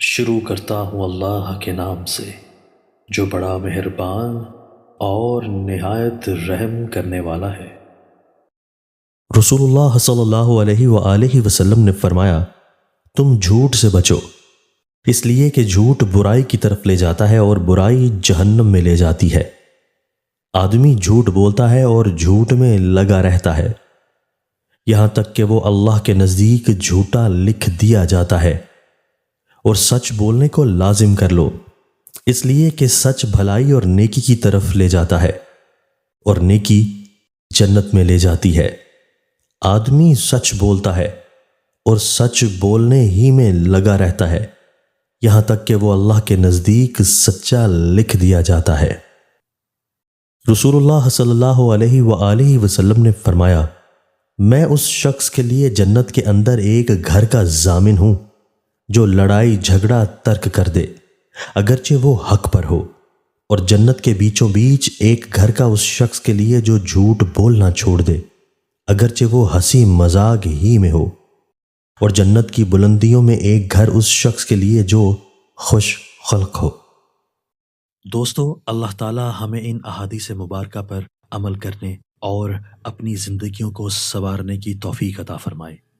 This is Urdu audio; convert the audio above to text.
شروع کرتا ہوں اللہ کے نام سے جو بڑا مہربان اور نہایت رحم کرنے والا ہے۔ رسول اللہ صلی اللہ علیہ وآلہ وسلم نے فرمایا، تم جھوٹ سے بچو، اس لیے کہ جھوٹ برائی کی طرف لے جاتا ہے اور برائی جہنم میں لے جاتی ہے۔ آدمی جھوٹ بولتا ہے اور جھوٹ میں لگا رہتا ہے، یہاں تک کہ وہ اللہ کے نزدیک جھوٹا لکھ دیا جاتا ہے۔ اور سچ بولنے کو لازم کر لو، اس لیے کہ سچ بھلائی اور نیکی کی طرف لے جاتا ہے، اور نیکی جنت میں لے جاتی ہے۔ آدمی سچ بولتا ہے اور سچ بولنے ہی میں لگا رہتا ہے، یہاں تک کہ وہ اللہ کے نزدیک سچا لکھ دیا جاتا ہے۔ رسول اللہ صلی اللہ علیہ وآلہ وسلم نے فرمایا، میں اس شخص کے لیے جنت کے اندر ایک گھر کا ضامن ہوں جو لڑائی جھگڑا ترک کر دے اگرچہ وہ حق پر ہو، اور جنت کے بیچوں بیچ ایک گھر کا اس شخص کے لیے جو جھوٹ بولنا چھوڑ دے اگرچہ وہ ہنسی مذاق ہی میں ہو، اور جنت کی بلندیوں میں ایک گھر اس شخص کے لیے جو خوش خلق ہو۔ دوستو، اللہ تعالی ہمیں ان احادیث مبارکہ پر عمل کرنے اور اپنی زندگیوں کو سنوارنے کی توفیق عطا فرمائے۔